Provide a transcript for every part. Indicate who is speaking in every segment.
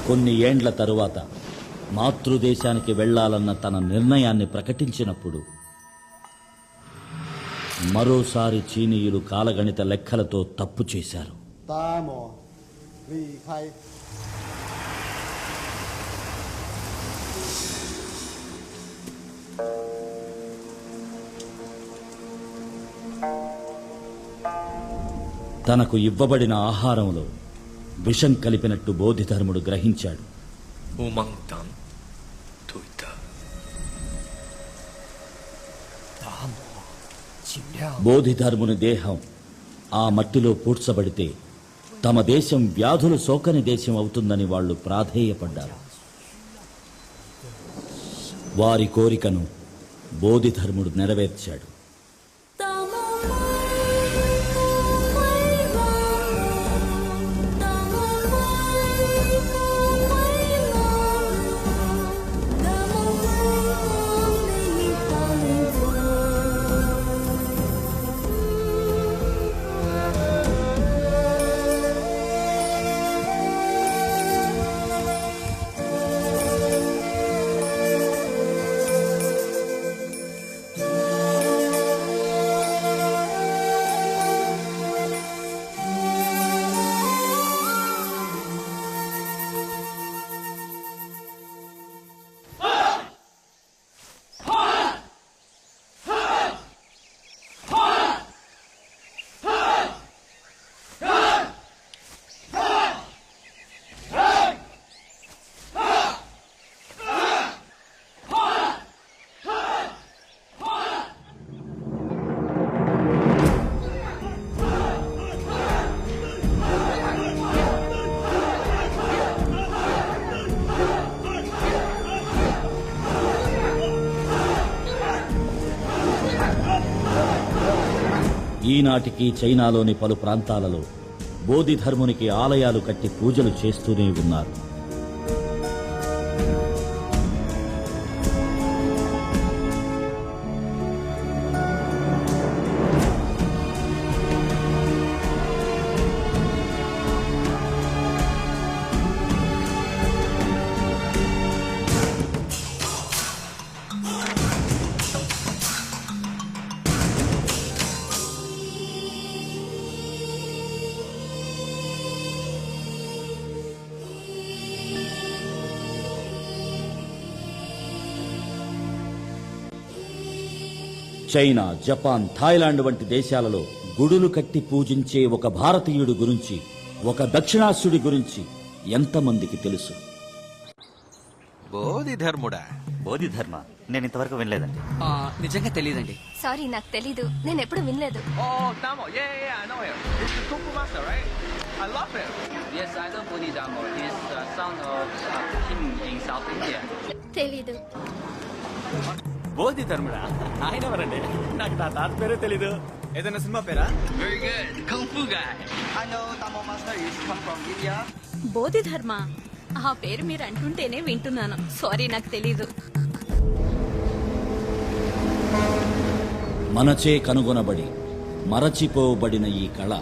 Speaker 1: కొన్ని ఏండ్ల తరువాత మాతృదేశానికి వెళ్లాలన్న తన నిర్ణయాన్ని ప్రకటించినప్పుడు మరోసారి చీనీయులు కాలగణిత లెక్కలతో తప్పు చేశారు. తనకు ఇవ్వబడిన ఆహారంలో విషం కలిపినట్టు బోధిధర్ముడు గ్రహించాడు. బోధిధర్ముని దేహం ఆ మట్టిలో పూడ్చబడితే తమ దేశం వ్యాధులు సోకని దేశం అవుతుందని వాళ్లు ప్రాధేయపడ్డారు. వారి కోరికను బోధిధర్ముడు నెరవేర్చాడు. ఈనాటికి చైనాలోని పలు ప్రాంతాలలో బోధిధర్మునికి ఆలయాలు కట్టి పూజలు చేస్తూనే ఉన్నారు. చైనా, జపాన్, థాయిలాండ్ వంటి దేశాలలో గుడులు కట్టి పూజించే ఒక భారతీయుడి గురించి, ఒక దక్షిణాస్యుడి గురించి ఎంతమందికి తెలుసు?
Speaker 2: బోధిధర్ముడా?
Speaker 3: బోధిధర్మ నేను ఇంతవరకు వినలేదండి.
Speaker 4: నిజంగా తెలియదండి.
Speaker 5: సారీ, నాకు తెలీదు. నేను ఎప్పుడు వినలేదు. తెలీదు.
Speaker 4: బోధిధర్ముడా? ఆయన ఎవరండి? నాకు నా తాత పేరే తెలీదు.
Speaker 2: ఏదైనా cinema para?
Speaker 6: Very good. Kung Fu guy. I know Tamil master is come from India.
Speaker 5: Bodhidharma, ఆ పేరు మీరు అంటుంటేనే వింటున్నాను. సారీ, నాకు తెలీదు.
Speaker 1: మనచే కనుగొనబడి మరచిపోబడిన ఈ కళ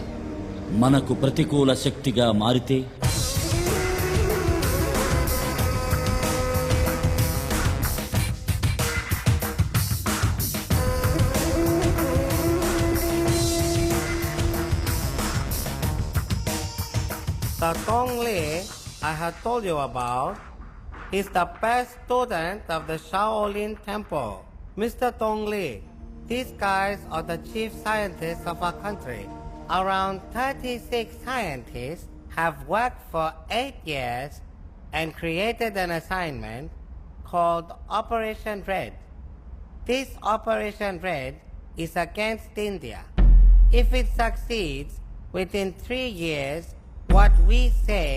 Speaker 1: మనకు ప్రతికూల శక్తిగా మారితే
Speaker 7: The Tong Li I have told you about is the best student of the Shaolin Temple. Mr. Tong Li, these guys are the chief scientists of our country. Around 36 scientists have worked for 8 years and created an assignment called Operation Red. This Operation Red is against India. If it succeeds, within 3 years, what we say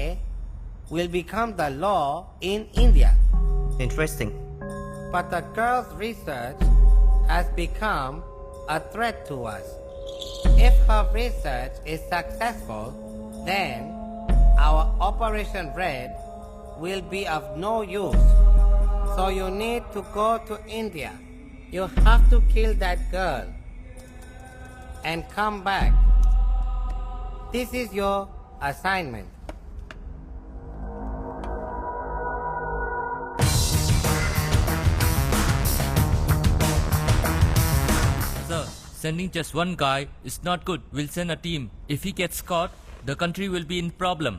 Speaker 7: will become the law in India.
Speaker 3: Interesting.
Speaker 7: But the girl's research has become a threat to us. If her research is successful, then our Operation Red will be of no use. So you need to go to India. You have to kill that girl and come back. This is your assignment.
Speaker 2: Sending just one guy is not good. We'll send a team. If he gets caught, the country will be in problem.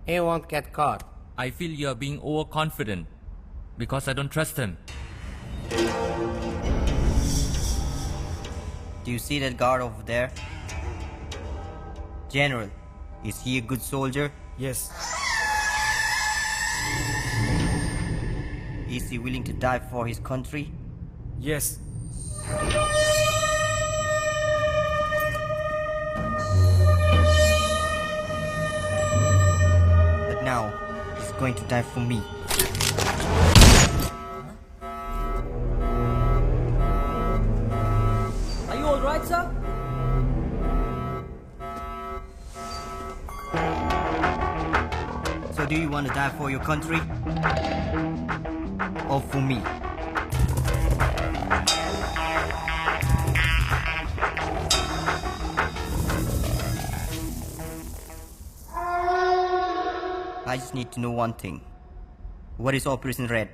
Speaker 7: He won't get caught.
Speaker 2: I feel you are being overconfident because I don't trust him.
Speaker 3: Do you see that guard over there? General, is he a good soldier?
Speaker 4: Yes.
Speaker 3: Is he willing to die for his country?
Speaker 4: Yes.
Speaker 3: But now, he's going to die for me.
Speaker 8: Are you all right, sir?
Speaker 3: So do you want to die for your country? Or for me? I just need to know one thing. What is Operation Red?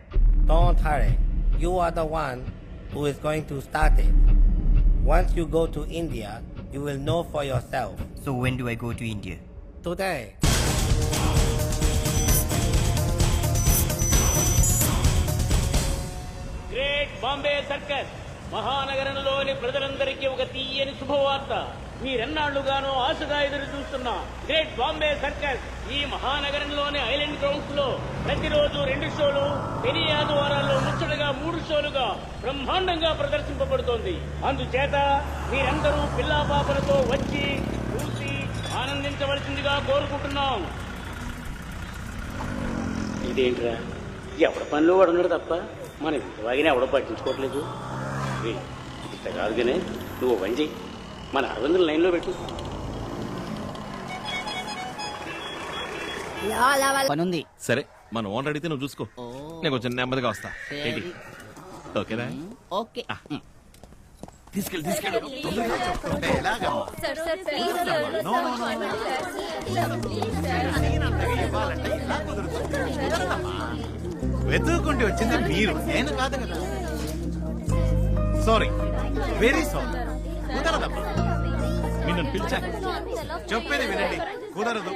Speaker 7: Don't hurry. You are the one who is going to start it. Once you go to India, you will know for yourself.
Speaker 3: So when do I go to India?
Speaker 7: Today.
Speaker 9: Great Bombay circus మహానగరంలోని ప్రజలందరికీ ఒక తీయని శుభవార్త. మీరెన్నాళ్లుగానో ఆశగా ఎదురు చూస్తున్న great Bombay circus ఈ మహానగరంలోని island grounds లో ప్రతిరోజు 2 షోలు, శని ఆదివారాల్లో ముచ్చటగా 3 షోలుగా బ్రహ్మాండంగా ప్రదర్శింపబడుతోంది. అందుచేత మీరందరూ పిల్లా పాపలతో వచ్చి చూసి ఆనందించవలసిందిగా కోరుకుంటున్నాం. ఇదేంట్రా, ఎవడ పనిలో వాడున్నాడు తప్ప మన వాగిన ఎవడో పట్టించుకోవట్లేదు. ఇంత కాదుగానే నువ్వు పని చెయ్యి, మన 600 లైన్లో పెట్టు.
Speaker 8: పనుంది.
Speaker 10: సరే మన ఓనర్ అడిగితే నువ్వు చూసుకో, నేను కొంచెం నెమ్మదిగా వస్తా. ఏంటి ఓకేనా?
Speaker 8: ఓకే.
Speaker 10: తీసుకెళ్ళి
Speaker 11: వెతుక్కుంటూ వచ్చింది మీరు, నేను కాదు కదా. Sorry, very sorry. కుదరదమ్మా, మీరు నన్ను పిలిచాను, చెప్పేది వినండి. కుదరదు.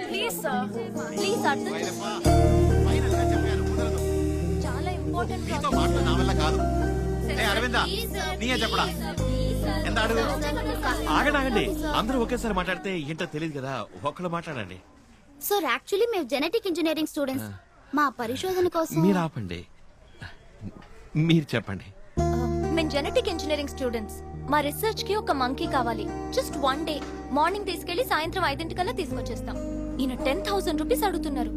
Speaker 11: ఫైనల్ గా చెప్పాను, కుదరదు. నీతో మాటలు నా వల్ల కాదు. అరవిందా, నీయే చెప్పడా? ఎంత అడుగు.
Speaker 10: ఆగండి, అందరూ ఒకేసారి మాట్లాడితే ఏంటో తెలియదు కదా, ఒక్కళ్ళు మాట్లాడండి.
Speaker 12: సార్, యాక్చువల్లీ మేము జెనెటిక్ ఇంజనీరింగ్ స్టూడెంట్స్. మా పరిశోధన కోసం.
Speaker 10: మీరు ఆపండి, మీరు చెప్పండి.
Speaker 12: మేము జెనెటిక్ ఇంజనీరింగ్ స్టూడెంట్స్. మా రీసెర్చ్ కి ఒక మంకీ కావాలి. Just 1 day. మార్నింగ్ తీసుకెళ్లి సాయంత్రం 5 తీసుకొచ్చేస్తాం. ఈయన 10,000 రూపీస్ అడుగుతున్నారు.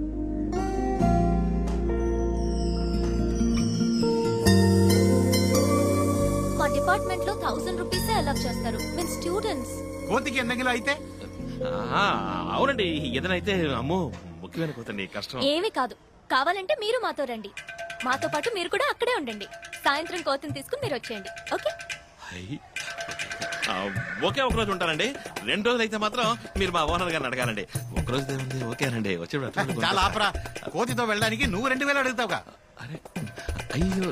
Speaker 12: మా డిపార్ట్మెంట్ లో 1000 రూపీస్ అలౌ చేస్తారు. మేము స్టూడెంట్స్.
Speaker 11: కోతికి ఎండగిలో అయితే
Speaker 10: అవునండి, ఏదైతే అమ్మో ముఖ్యమైన కోతండి, కష్టం.
Speaker 12: ఏమీ కాదు, కావాలంటే మీరు మాతో రండి. మాతో పాటు మీరు కూడా అక్కడే ఉండండి. సాయంత్రం కోతిని తీసుకుని మీరు వచ్చేయండి. ఓకే?
Speaker 10: ఒకే ఒక రోజు ఉంటానండి. 2 రోజులు అయితే మాత్రం మీరు మా ఓనర్ గారిని అడగాలండి. ఒక రోజు ఏముంది, ఓకేనండి. వచ్చేప్పుడు
Speaker 11: చాలా ఆపరా. కోతితో వెళ్ళడానికి నువ్వు 2000 అడుగుతావుగా.
Speaker 10: అరే అయ్యో,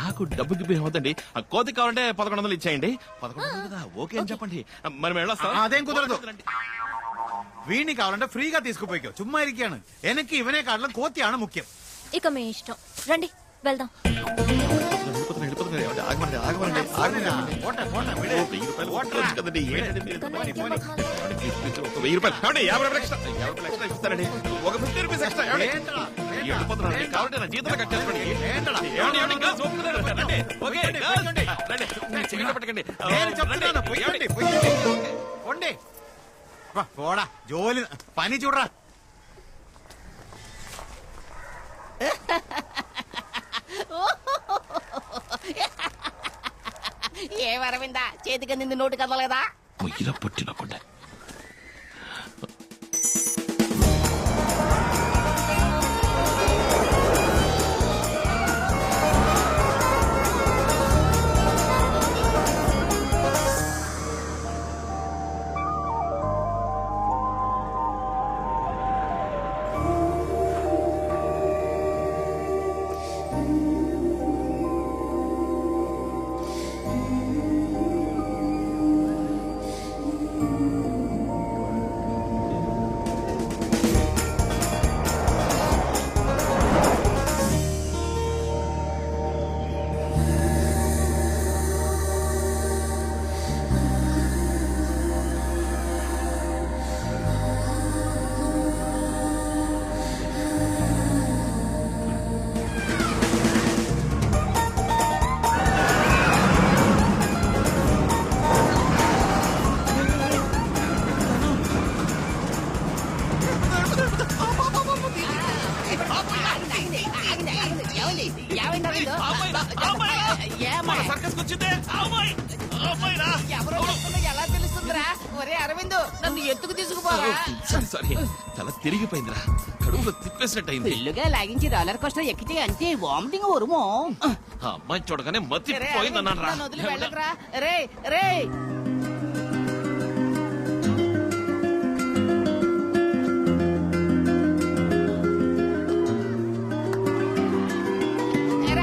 Speaker 10: నాకు డబ్బుకి అవుతండి. ఆ కోతి కావాలంటే 1100 ఇచ్చేయండి. 1100 కదా, ఓకే అని చెప్పండి. మరి వెళ్ళొస్తా.
Speaker 11: అదేం కుదరదు. వీడిని కావాలంటే ఫ్రీగా తీసుకుపోయి చుమ్మా ఇరికాను. వెనక్కి ఇవనే కావడం కోతి ఆడ ముఖ్యం.
Speaker 12: ఇక మీ ఇష్టం, రండి వెళ్దాం.
Speaker 11: పోడా జోలి పని చూడరా.
Speaker 8: ఏమరవిందా, చేతికి నింది నోటి కదలేదా?
Speaker 10: పుట్టినకుండా సర్కస్ వచ్చిందే అమ్మాయి అమ్మాయిరా
Speaker 8: ఎవరో వస్తున్నా ఎలా తెలుస్తుందిరా? ఒరే అరవింద్ నన్ను ఎత్తుకు తీసుకుపోరా.
Speaker 10: సారీ సారీ తల తిరిగిపోయిందిరా కడుపులో తిప్పేసినట్టయింది
Speaker 8: పిల్లుగా లాగించి రోలర్ కోస్టర్ ఎక్కితే అంతే వామిటింగ్ వరుమో.
Speaker 10: ఆ అమ్మాయి చూడగానే మతి పోయిందన్నాను రా
Speaker 8: నన్ను వదిలి వెళ్ళకురా. రే రే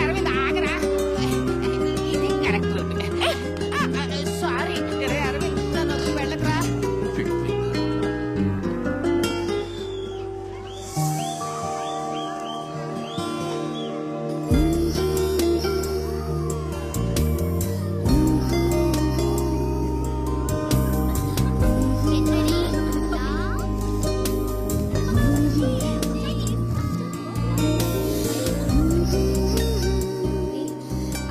Speaker 8: అరవింద్ ఆగరా. ఇది కరెక్ట్ రూట్. సారీ రే అరవింద్ నన్ను వదిలి వెళ్ళకురా.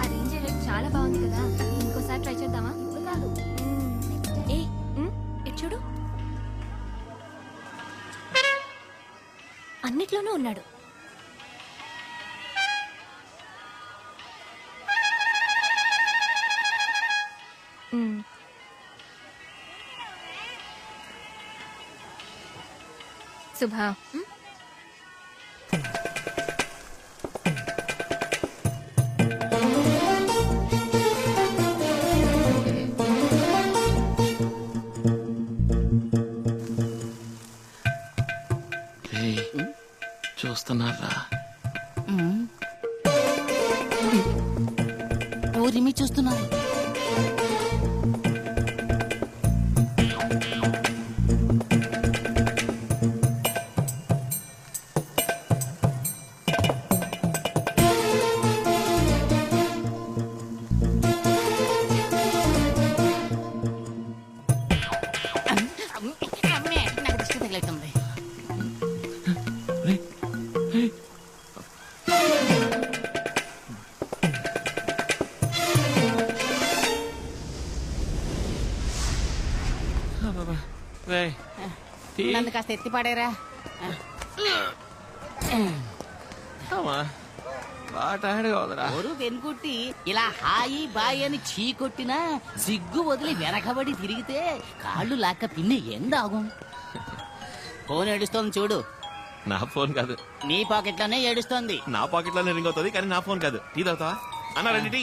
Speaker 12: ఆ రేంజర్ చాలా బాగుంది కదా, ఇంకోసారి ట్రై చేద్దామా? ఇప్పుడు కాదు. ఏ ఇటు చూడు, అన్నిట్లోనూ ఉన్నాడు. శుభా
Speaker 10: చూస్తున్నారా
Speaker 8: ఊరిమి చూస్తున్నారు. అమ్మే నాకు దిష్టి తగిలేస్తుంది. నన్ను కాస్త ఎత్తి పాడేరా. ఒరు వెనుకొట్టి ఇలా హాయి బాయి అని చీ కొట్టినా సిగ్గు వదిలి వెనకబడి తిరిగితే కాళ్ళు లాక్క పిన్ని ఎందాகும். ఫోన్ ఏడుస్తోంది చూడు.
Speaker 10: నా ఫోన్ కాదు,
Speaker 8: నీ పాకెట్ లోనే ఏడుస్తోంది.
Speaker 10: నా పాకెట్ లోనే రింగ్ అవుతుంది కానీ నా ఫోన్ కాదు. టీ తాగుతావా అన్నారండి టీ.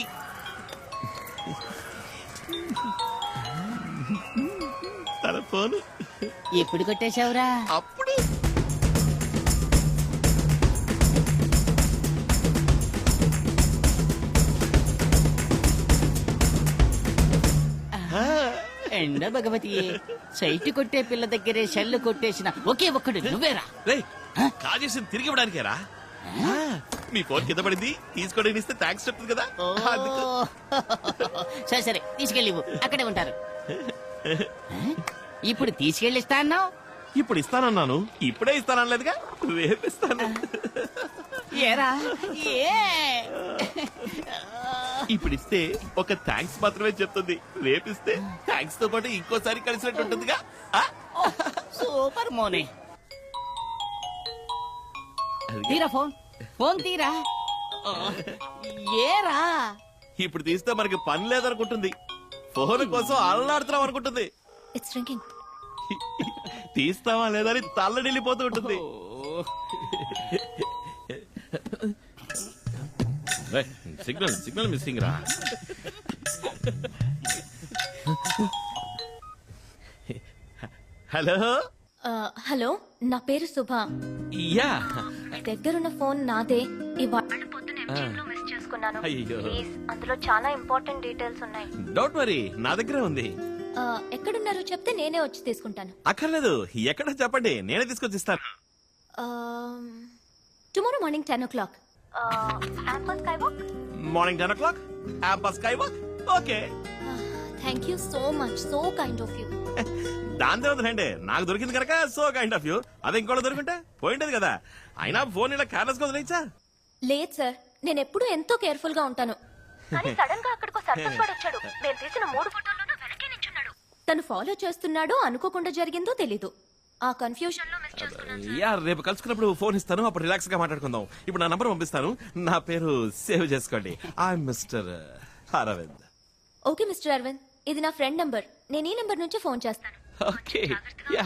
Speaker 10: తన ఫోన్
Speaker 8: ఎప్పుడు కొట్టేశావురా?
Speaker 10: అప్పుడు
Speaker 8: ఎండ భగవతి, సైట్ కొట్టే పిల్ల దగ్గరే షెల్లు కొట్టేసిన ఒకే ఒక్కడు నువ్వేరా?
Speaker 10: రేయ్ కాజేసి తిరిగి ఇవ్వడానికేరా. మీ ఫోన్ కింద పడింది తీసుకోవడానికి ఇస్తే థ్యాంక్స్ చెప్తుంది కదా. అందుకు.
Speaker 8: సరే సరే తీసుకెళ్ళి అక్కడే ఉంటారు. ఇప్పుడు తీసుకెళ్ళి ఇస్తా అన్నావు.
Speaker 10: ఇప్పుడు ఇస్తానన్నాను, ఇప్పుడే ఇస్తానలేదుగా, రేపు ఇస్తాను.
Speaker 8: ఏరా ఏ
Speaker 10: ఇప్పుడు ఇస్తే ఒక థ్యాంక్స్ మాత్రమే చెప్తుంది, రేపిస్తే థ్యాంక్స్ తో పాటు ఇంకోసారి కలిసినట్టు ఉంటుందిగా.
Speaker 8: సూపర్ మోనే. తీరా ఫోన్, ఫోన్ తీరా. ఏరా
Speaker 10: ఇప్పుడు తీస్తే మనకి పని లేదనుకుంటుంది, ఫోన్ కోసం అల్లాడుతున్నాం అనుకుంటుంది.
Speaker 12: It's ringing.
Speaker 10: తీస్తావా లేదని తల్లడిల్లిపోతూ ఉంటుంది. సిగ్నల్ సిగ్నల్ మిస్సింగ్ రా. హలో
Speaker 12: హలో, నా పేరు శుభ.
Speaker 10: యా
Speaker 12: దగ్గరున్న ఫోన్ నాదే. ఇవాళ పొద్దున MGM లో మిస్ చేసుకున్నాను.
Speaker 10: అయ్యో.
Speaker 12: ప్లీజ్, అందులో చాలా ఇంపార్టెంట్ డీటెయిల్స్ ఉన్నాయి.
Speaker 10: డోంట్ వరీ, నా దగ్గరే ఉంది.
Speaker 12: ఎక్కడున్నారో చెప్తే నేనే వచ్చి తీసుకుంటాను.
Speaker 10: అక్కర్లేదు, ఎక్కడ చెప్పండి, నేనే తీసుకొచ్చి ఇస్తాను.
Speaker 12: Tomorrow morning 10 o'clock. Amber Skywalk.
Speaker 10: Morning 10 o'clock, Amber Skywalk. Okay.
Speaker 12: Thank you so much. So kind of you.
Speaker 10: దాంతో వదిలేండి, నాకు దొరికింది కనుక సో కైండ్ ఆఫ్ యూ. అదే ఇంకోటి దొరికింటే పోయింటది కదా. అయినా ఫోన్ ఇలా కేర్లెస్ గా వదిలేచ్చా?
Speaker 12: లేదు సార్, నేను ఎప్పుడూ ఎంతో కేర్ఫుల్ గా ఉంటాను. కానీ సడన్ గా అక్కడికి సర్పంచ్ వాడు వచ్చాడు. నేను తీసిన 3 ఫోటోల్లోనూ వెనకే నించున్నాడు. తను ఫాలో చేస్తున్నాడో అనుకోకుండా జరిగిందో తెలీదు. ఆ కన్ఫ్యూజన్ లో మిస్ చేసుకున్నాను.
Speaker 10: యా, రేపు కలుసుకున్నప్పుడు ఫోన్ ఇస్తాను, అప్పుడు రిలాక్స్ గా మాట్లాడుకుందాం. ఇప్పుడు నా నంబర్ పంపిస్తాను, నా పేరు సేవ్ చేసుకోండి. I mister Aravind.
Speaker 12: Okay mister Aravind, ఇది నా ఫ్రెండ్ నంబర్. నేను ఈ నంబర్ నుంచి ఫోన్ చేస్తాను.
Speaker 10: Okay yeah.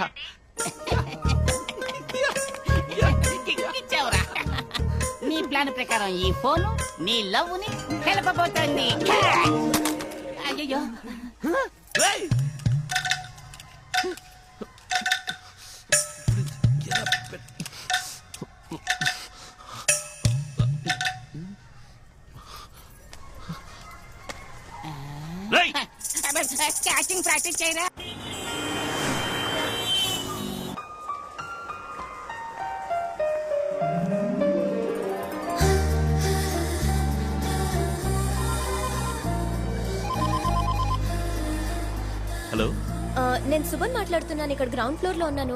Speaker 8: ఇచ్చావురా. నీ ప్లాన్ ప్రకారం ఈ ఫోను నీ లవ్ ని కలపబోతోంది. అయ్యో క్యాచింగ్ ప్రాక్టీస్ చేయరా.
Speaker 10: హలో,
Speaker 12: నేను సుమన్ మాట్లాడుతున్నాను. ఇక్కడ గ్రౌండ్ ఫ్లోర్ లో ఉన్నాను.